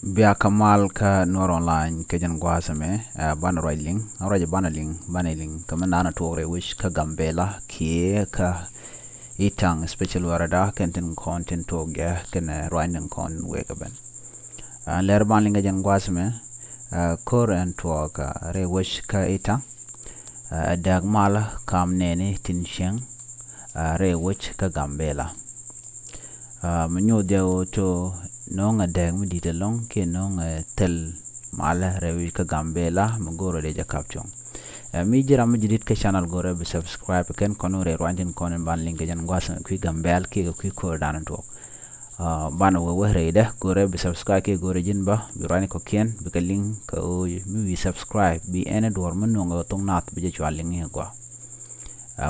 Bia kamal ka nuar online ke jan gwasame bana roiling araja bana ling kamana tore wish ka gambela kie ka itang special warada kenten content toga kena roining kon wekaben ler banling ke jan gwasame kor and tuɔɔk re wish ka itang dag mala kam nene tin sheng re wish ka gambela menyo deo to nong adeg mi dita long ke nong tel mala rewi ka gambela mgoro de jakapchong mi jira mi jidit ka channel gore be subscribe ken kono re rwanjin kono ban link jan gwasa ku gambel ke ku ko dan to bana we re de gore be subscribe ke gore jin ba bi rani ko ken be ka link ko mi subscribe bi ene dor mun no tong naath be je chwal link ko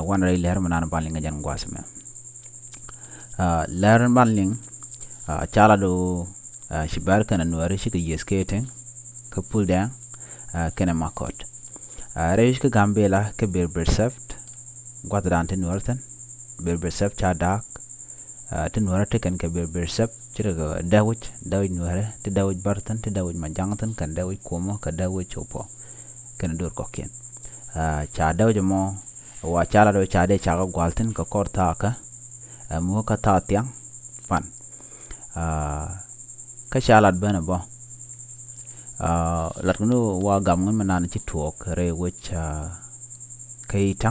wan re ler manan ban link jan gwasa me ler ban link chala do shibar kana nuare shi ka yesketen ka pull down kɛnɛ makɔt reish ka gambela ka berber sept gwadran te nuartan berber sept cha dak te nuarte kan ka berber sept chira ga dawich nuare te dawich bartan te dawich majangtan kan dawich komo ka dawich chopo kan dur kokken cha dawich mo wa chala do cha de cha ga gwaltin ka korta ka mo ka ta tiang pan ka shalat bana bo latno wa gamngon manan ci tuɔɔk re wich kaita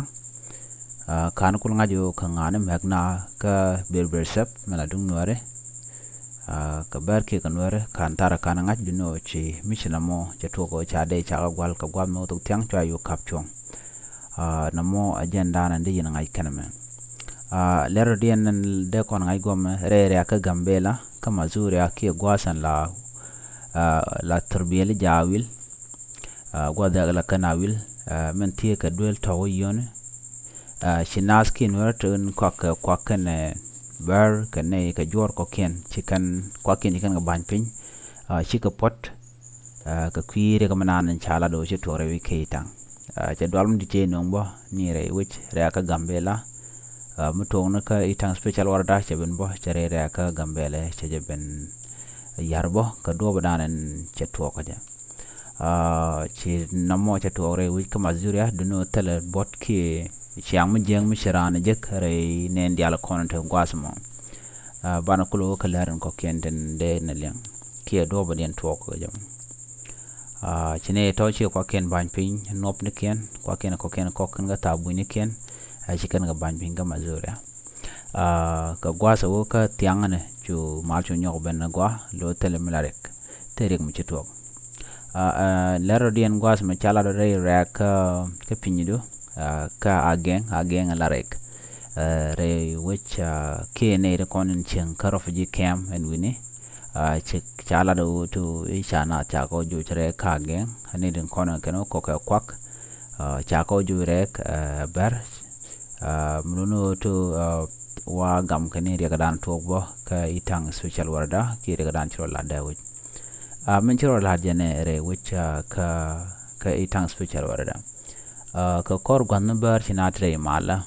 kan kul ngajo ka ngane magna ka berber sep mala dung nuare ka barke ka nuare kan tara kan ngaj dino ci michina mo ci tuɔɔk cha de cha gwal ka gwal mo to tiang cha yu kapchong namo agenda nan de yin ngaj kaname lero dien de kon ngaj gom re ka gambela kama zuri aki gwasan la tarbiyali jawil gwada la kanawil men tie ka duel tawo yone shinaski nuertun kwaken bar kane ka jor koken chikan kwaken kan ga banpin chika pot ka kwire ka manan chala do che tore wi keitang che dwalm di che nombo ni re wich re ka gambela mutong ka itang special warda cheben bo chere re ka gambele cheben yarbo ka do badanen chetwo ka ja chi namo chetwo re wi ka mazuria duno tele bot ki chiang mi jeng mi shirana je kare nen diala konante gwasmo bana kulo ka laran ko kenden de na leng ki do baden to ko jam chine to chi ko ken ban pin nop ne ken ko ken ga tabu ne ken chikan ga ban pin ga mazuria ka gwasa wo ka tiangane chu mal chu nyok ben gwa lo tele milarek terek mu chitok lero dien gwas me chala do re rak ka pinyido ka agen larek re which ke ne re konin chen ka refugee camp en wini chik chala do to ishana cha ko ju chre ka agen ne den konin keno ko ka kwak cha ko ju rek bar mluno to wa gam kani rega dan togbo ka itang special warda ki rega dan chiro la dawit men chiro la jene re which ka itang special warda ka kor gwan bar chinatre mala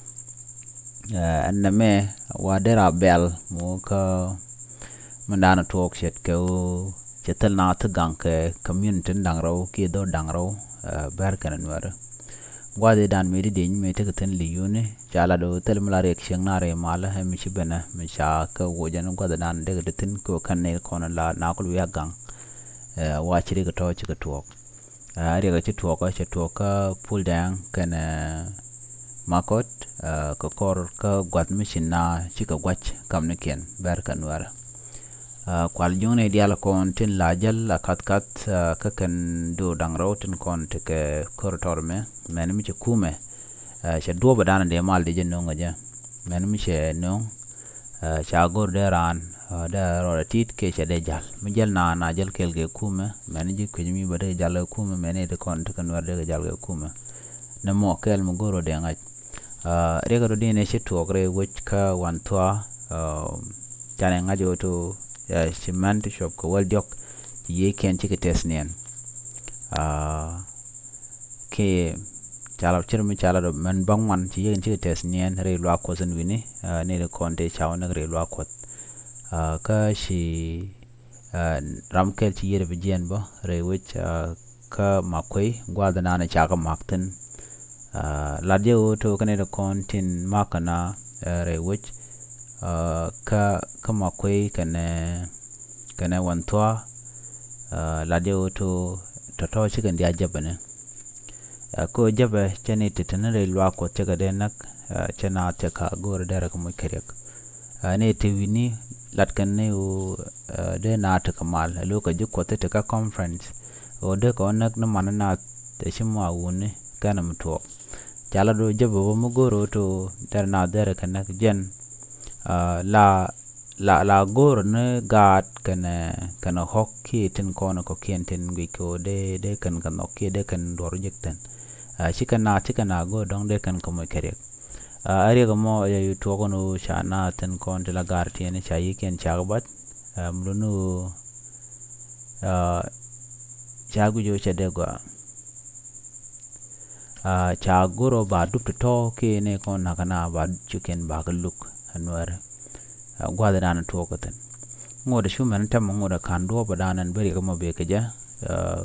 anname wa dera bel mo ka mandana tok chet ko chetel na ta gang ke community dangraw ki do dangraw bar kan nwar gwade dan medi din me te keten liyune chala do tel mala sheng na re mala he mi chibena mi sha ka wojan gwada dan de tin ko kan ne kono la na ko ya gang wa chiri ga to chi ga tuɔɔk ari ga chi tuɔɔk ka pull down kan makɔt ka kor ka gwad mi chinna chi ka gwach kam ne ken ber kan wara kwal jone diala kon tin la jal la kat ka kan do dangro tin kon te ke kortor me men mi che kume che do badana de mal de jenno ngaja men mi che no cha gor de ran da ro tit ke che de jal mi jal na jal kel ge kume men ji ku mi bade jal kume men de kon te kan war de jal ge kume na mo kel mo goro de ngaj re ga do dine che to gre wich ka wan twa tane ngajo to cement shop ko wal diok ye ken ci tesnien ke chala do men bangman ci ye ci tesnien re lo ko sen wini ne de konte chaw na re lo ko ka shi ram kel ci yere bijen bo re which ka makwe gwada na chaka makten ladye to kane da kontin makana re which ka makwe kane wantwa ladye to to chicken dia jabane ko jabe chene titene re lwa ko chega denak chena cheka gor dara ko kerek ne tewini latkan ne o de naath kamal loka jikko te ka conference o de ko nak na manana te shimwa woni kana mto jala do jabo mo goro to der na der kana jen la gor ne gat kana hokki tin kono ko kienten gi ko de kan okki de kan dor jekten chikana go dong de kan ko mo kerek ari ga mo ya to kono shana tin kon de la garti ne chayi ken chagbat mlunu chagu jo chadego chaguro ba dup to ke ne kon nakana ba chicken ba galuk anwar gwadana to koten ngode shuman tam ngode kando badanan bari ga mo be keja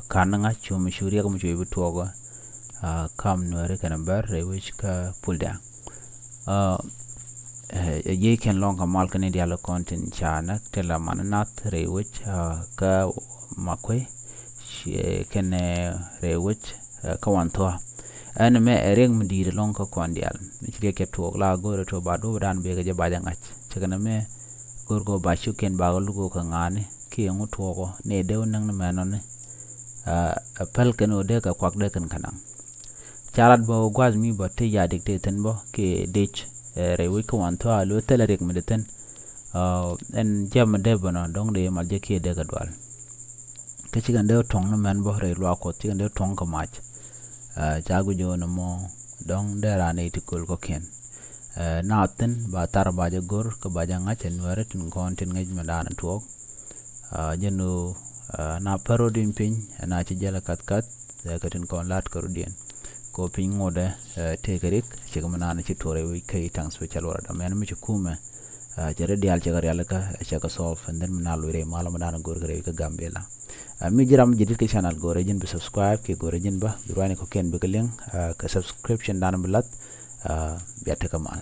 kananga chumi shuri ga mo joy to go kam nware kan bar re which ka pulda ye ken long kamal kan dialo content chana tela mananath re which ka makwe ken re which ka wantoa an me ereng mdir long ka kondial chike ke to la go to ba do dan be ga ba jangach chikana me gorgo ba shuken ba lugo ka ngane ki ngu to go ne de nang me non apel ken o de ka kwak de kan kanang charat bo gwaz mi bo te ya dikte ten bo ke dich re wi ko wan to alo tele rek medeten en jam de bono dong de mal je ke de ga dwal ke ci gande tong no men bo re lo ko ci gande tong ko mach jagu jo no mo dong de ra ne ti kul ko ken naten ba tar ba je gor ko ba janga chen ware tin kon tin ngej ma dan to jenu na parodin pin na ci jala kat ka tin kon lat ko rudien ko pin ngode te garik ci ko manana ci tore wi kay tang special wara da men mi ci kuma jere dial ci gar yalla ka ci ka solve and then nalu re mala manana gor gare ka gambela mi jiram jidit ke channel gore jin be subscribe ke gore jin ba ruaacni ko ken be link ka subscription dan belat biata kamal